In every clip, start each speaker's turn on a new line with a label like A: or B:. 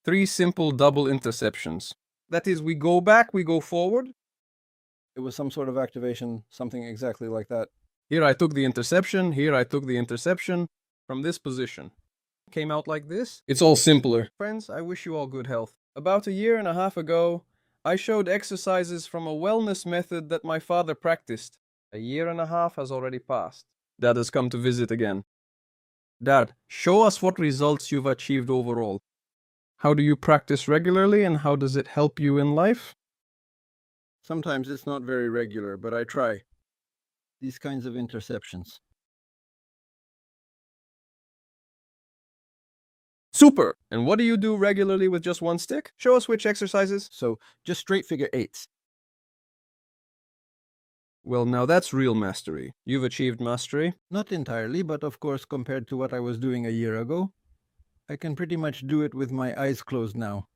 A: 3 simple double interceptions. That is, we go back, we go forward.
B: It was some sort of activation, something exactly like that.
A: Here I took the interception, here I took the interception from this position. Came out like this. It's all simpler. Friends, I wish you all good health. About a year and a half ago, I showed exercises from a wellness method that my father practiced. A year and a half has already passed. Dad has come to visit again. Dad, show us what results you've achieved overall. How do you practice regularly and how does it help you in life?
B: Sometimes it's not very regular, but I try. These kinds of interceptions.
A: Super! And what do you do regularly with just one stick? Show us which exercises.
B: So, just straight figure eights.
A: Well, now that's real mastery. You've achieved mastery.
B: Not entirely, but of course compared to what I was doing a year ago, I can pretty much do it with my eyes closed now.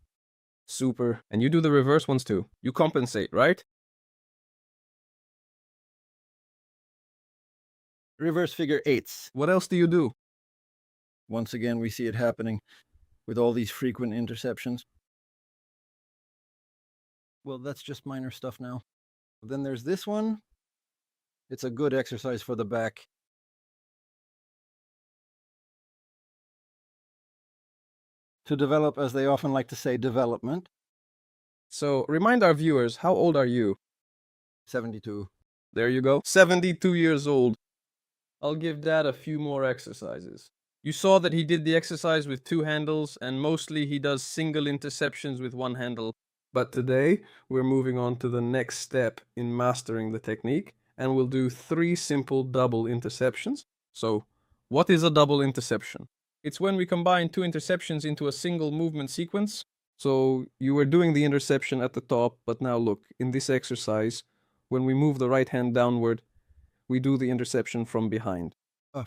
A: Super. And you do the reverse ones too. You compensate, right?
B: Reverse figure eights.
A: What else do you do?
B: Once again, we see it happening with all these frequent interceptions. Well, that's just minor stuff now. Then there's this one. It's a good exercise for the back. To develop, as they often like to say, development.
A: So, remind our viewers, how old are you?
B: 72.
A: There you go. 72 years old. I'll give Dad a few more exercises. You saw that he did the exercise with 2 handles, and mostly he does single interceptions with 1 handle. But today, we're moving on to the next step in mastering the technique, and we'll do 3 simple double interceptions. So, what is a double interception? It's when we combine 2 interceptions into a single movement sequence. So, you were doing the interception at the top, but now look, in this exercise, when we move the right hand downward, we do the interception from behind.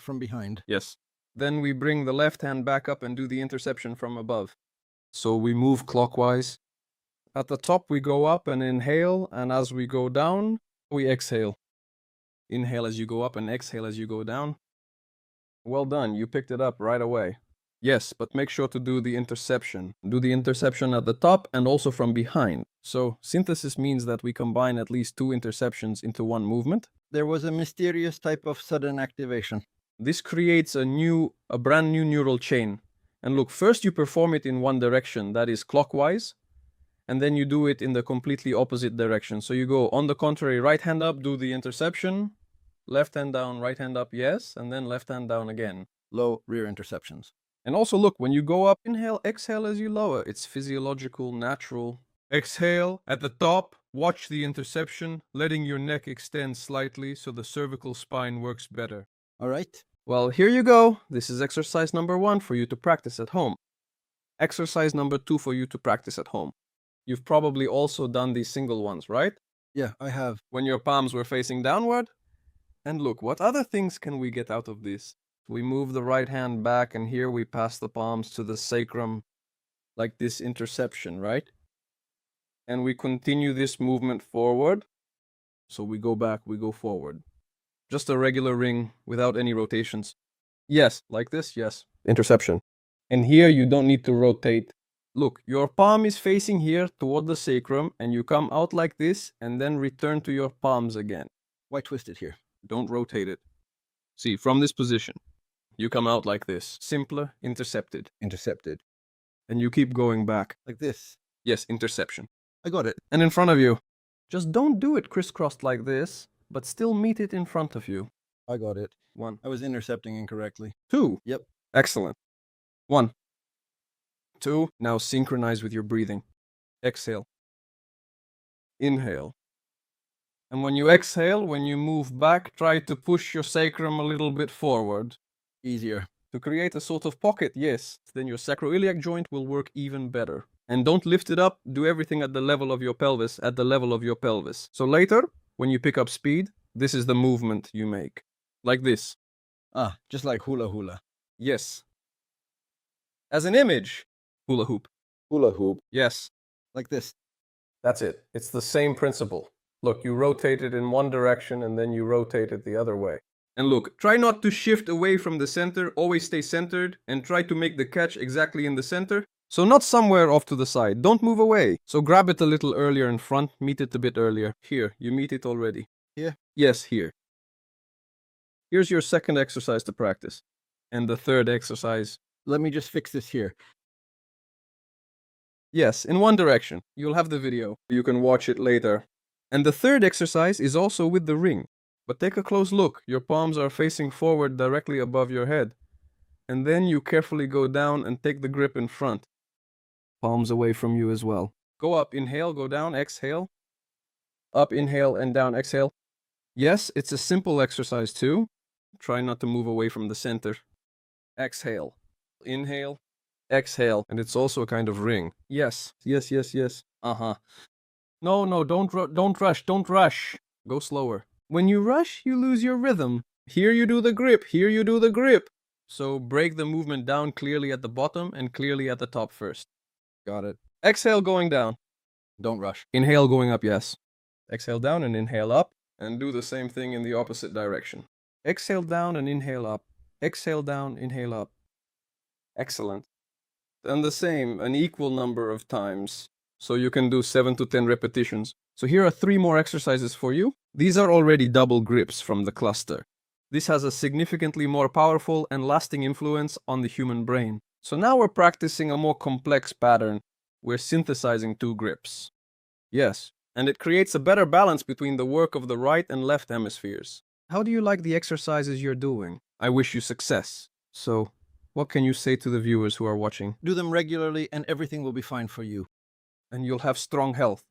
B: From behind.
A: Yes. Then we bring the left hand back up and do the interception from above. So we move clockwise. At the top we go up and inhale, and as we go down, we exhale. Inhale as you go up and exhale as you go down. Well done, you picked it up right away. Yes, but make sure to do the interception. Do the interception at the top and also from behind. So, synthesis means that we combine at least 2 interceptions into one movement.
B: There was a mysterious type of sudden activation.
A: This creates a brand new neural chain. And look, first you perform it in one direction, that is clockwise, and then you do it in the completely opposite direction. So you go on the contrary, right hand up, do the interception, left hand down, right hand up, yes, and then left hand down again.
B: Low rear interceptions.
A: And also look, when you go up, inhale, exhale as you lower. It's physiological, natural. Exhale at the top, watch the interception, letting your neck extend slightly so the cervical spine works better.
B: All right.
A: Well, here you go. This is exercise number 1 for you to practice at home. Exercise number 2 for you to practice at home. You've probably also done these single ones, right?
B: Yeah, I have.
A: When your palms were facing downward. And look, what other things can we get out of this? We move the right hand back, and here we pass the palms to the sacrum, like this interception, right? And we continue this movement forward. So we go back, we go forward. Just a regular ring without any rotations. Yes, like this, yes. Interception. And here you don't need to rotate. Look, your palm is facing here toward the sacrum, and you come out like this, and then return to your palms again.
B: Why twist it here?
A: Don't rotate it. See, from this position, you come out like this. Simpler, intercepted.
B: Intercepted.
A: And you keep going back.
B: Like this.
A: Yes, interception.
B: I got it.
A: And in front of you. Just don't do it crisscrossed like this, but still meet it in front of you.
B: I got it.
A: 1.
B: I was intercepting incorrectly.
A: 2.
B: Yep.
A: Excellent. 1. 2. Now synchronize with your breathing. Exhale. Inhale. And when you exhale, when you move back, try to push your sacrum a little bit forward.
B: Easier.
A: To create a sort of pocket, yes. Then your sacroiliac joint will work even better. And don't lift it up, do everything at the level of your pelvis, So later, when you pick up speed, this is the movement you make. Like this.
B: Just like hula hula.
A: Yes. As an image, hula hoop.
B: Hula hoop.
A: Yes.
B: Like this.
A: That's it. It's the same principle. Look, you rotate it in one direction and then you rotate it the other way. And look, try not to shift away from the center, always stay centered, and try to make the catch exactly in the center. So not somewhere off to the side. Don't move away. So grab it a little earlier in front, meet it a bit earlier. Here, you meet it already.
B: Here?
A: Yes, here. Here's your second exercise to practice. And the third exercise.
B: Let me just fix this here.
A: Yes, in one direction. You'll have the video. You can watch it later. And the third exercise is also with the ring. But take a close look. Your palms are facing forward directly above your head. And then you carefully go down and take the grip in front. Palms away from you as well. Go up, inhale, go down, exhale. Up, inhale, and down, exhale. Yes, it's a simple exercise too. Try not to move away from the center. Exhale. Inhale. Exhale. And it's also a kind of ring. Yes. Yes, yes, yes. Uh-huh. No, don't rush, don't rush. Go slower. When you rush, you lose your rhythm. Here you do the grip, here you do the grip. So break the movement down clearly at the bottom and clearly at the top first.
B: Got it.
A: Exhale going down.
B: Don't rush.
A: Inhale going up, yes. Exhale down and inhale up. And do the same thing in the opposite direction. Exhale down and inhale up. Exhale down, inhale up. Excellent. And the same, an equal number of times. So you can do 7 to 10 repetitions. So here are 3 more exercises for you. These are already double grips from the cluster. This has a significantly more powerful and lasting influence on the human brain. So now we're practicing a more complex pattern. We're synthesizing 2 grips. Yes, and it creates a better balance between the work of the right and left hemispheres. How do you like the exercises you're doing? I wish you success. So, what can you say to the viewers who are watching?
B: Do them regularly and everything will be fine for you.
A: And you'll have strong health.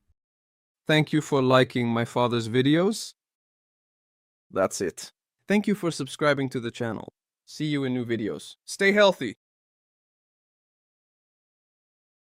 A: Thank you for liking my father's videos. That's it. Thank you for subscribing to the channel. See you in new videos. Stay healthy.